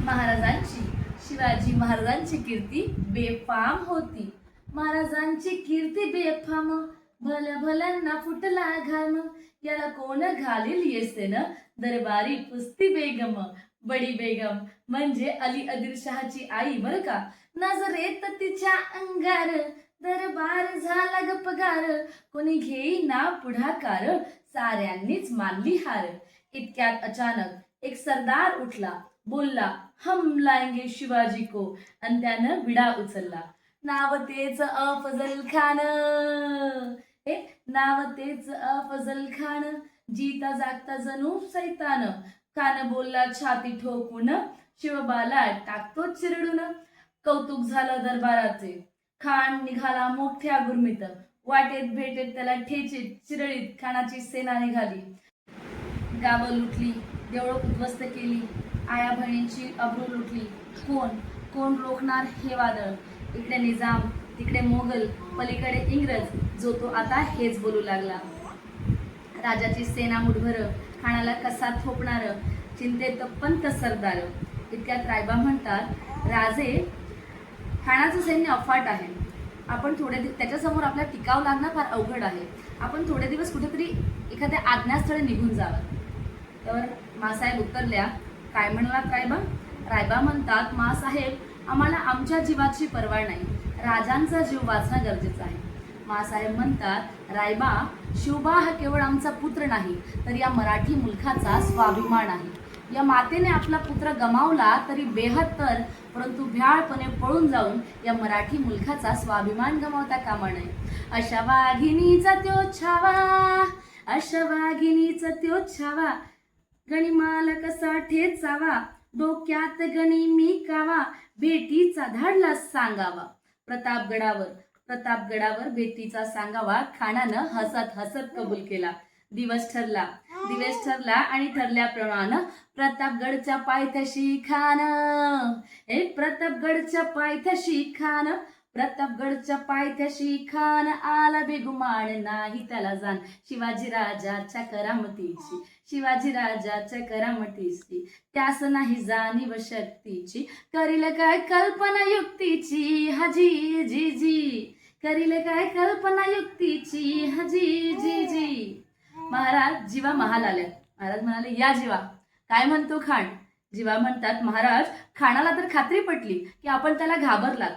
महाराजांची शिवाजी महाराजांची कीर्ती बेफाम होती. महाराजांची कीर्ती बेफाम, भल्या भल्यांना फुटला घाम. याला कोण घालील येसेन, दरबारी पुस्ती बेगम. बडी बेगम म्हणजे अली आदिलशहाची आई बरं का. नजरेत तिच्या अंगार, दरबार झाला गपगार. कोणी घेईना पुढाकार, साऱ्यांनीच मानली हार. इतक्यात अचानक एक सरदार उठला, बोलला, हम लाएंगे शिवाजी को. आणि त्यानं विडा उचलला. नाव तेच अफजल खान. नाव तेच अफजल खान. जीता जागता जणू सैतान. खान बोलला छाती ठोकून, शिवबाला टाकतो चिरडून. कौतुक झालं दरबाराचे. खान निघाला मोठ्या गुरमीत. वाटेत भेटेत त्याला ठेचीत चिरळीत खानाची सेना निघाली. गावं लुटली, देवळं उद्ध्वस्त केली, आया बहिणींची अब्रू लुटली. कोण कोण रोखणार हे वादळ. इकडे निजाम, तिकडे मोगल, पलीकडे इंग्रज. जो तो आता हेच बोलू लागला. राजाची सेना मुठभर, खानाला कसा थोपणार. चिंतेत पंत सरदार. इतक्यात रायबा म्हणतात, राजे, खानाचं सैन्य अफाट आहे. आपण त्याच्यासमोर आपल्याला टिकाव लागणं फार अवघड आहे. आपण थोडे दिवस कुठेतरी एखाद्या आज्ञास्थळी निघून जावं. तर मासाहेब उतरल्या. काय म्हणलात रायबा? रायबा म्हणतात, मासाहेब, आम्हाला आमच्या जीवाची पर्वा नाही. राजांचा जीव वाचणं गरजेचं आहे. मासाहेब म्हणतात, रायबा, शिवबा हा केवळ आमचा पुत्र नाही, तर या मराठी मुलखाचा स्वाभिमान आहे. या मातेने आपला पुत्र गमावला तरी बेहत्तर, परंतु भ्याळपणे पळून जाऊन या मराठी मुलखाचा स्वाभिमान गमावता कामा नये. अशा वाघिणीचा त्यो छावा, अशा वाघिणीचा त्यो छावा. गणिमाला कसा ठेचावा, डोक्यात गणी मी कावा. भेटीचा धाडला सांगावा. प्रतापगडावर भेटीचा सांगावा खानानं हसत हसत कबूल केला. दिवस ठरला आणि ठरल्याप्रमाणे प्रतापगडच्या पायथ्याशी खान आला बेगुमान नाही त्याला जाण. शिवाजी राजाच्या करामतीची त्यास नाही जाणीव शक्तीची. करील काय कल्पना युक्तीची हजी जी जी. करील काय कल्पना युक्तीची हजी जी जी. महाराज जीवा महाल आल्या. महाराज म्हणाले, या जीवा. काय म्हणतो खान? जीवा म्हणतात, महाराज, खानाला तर खात्री पटली की आपण त्याला घाबरलात.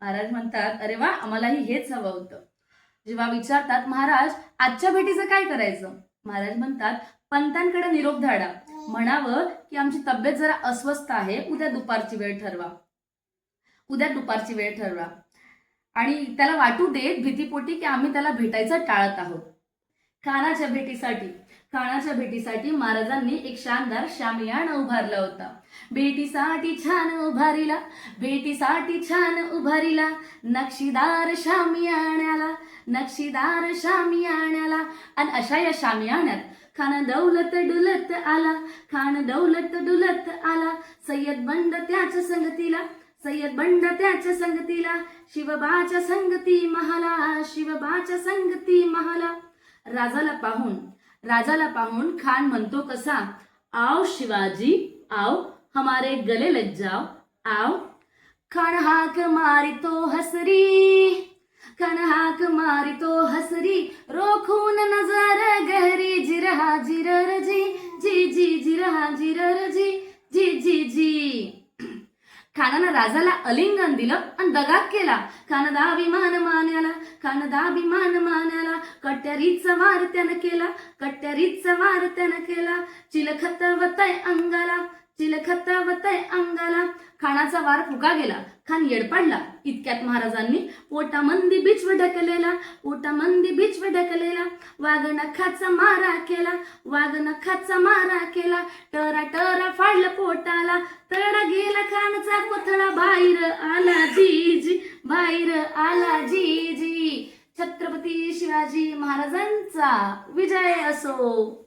महाराज म्हणतात, अरे वा, आम्हालाही हेच हवं होतं. जीवा विचारतात, महाराज, आजच्या भेटीचं काय करायचं? महाराज म्हणतात, पंतांकडे निरोप धाडा. म्हणावं की आमची तब्येत जरा अस्वस्थ आहे, उद्या दुपारची वेळ ठरवा. आणि त्याला वाटू देत भीतीपोटी की आम्ही त्याला भेटायचं टाळत आहोत. खानाच्या भेटीसाठी महाराजांनी एक शानदार शामियाना उभारला होता. भेटीसाठी छान उभारिला नक्षीदार शामियाण्याला. आणि अशा या शामियाण्यात खान दौलत डुलत आला. सय्यद बंड त्याच्या संगतीला. शिवबाच्या संगती महाला. राजाला पाहून खान म्हणतो कसा, आओ शिवाजी आओ, हमारे गले लग जाओ आओ. खान हाक मारितो हसरी, रोखून नजर गहरी. जिरहा जिरर जी जी जी, जिरहा जिरर जी जी जी जी. खानानं राजाला अलिंगन दिलं आणि दगा केला. खानदाभिमान मान्याला. कट्यारीचा वार त्यानं केला. चिलखत वतय अंगाला. खानाचा वार फुका गेला. खान येडपडला. इतक्यात महाराजांनी पोटामंदी बिछव ढकलेला. वाघ नखाचा मारा केला. टरा फाडलं पोटाला. तडा गेला खानचा कोथळा. बाहेर आला जी जी. छत्रपती शिवाजी महाराजांचा विजय असो.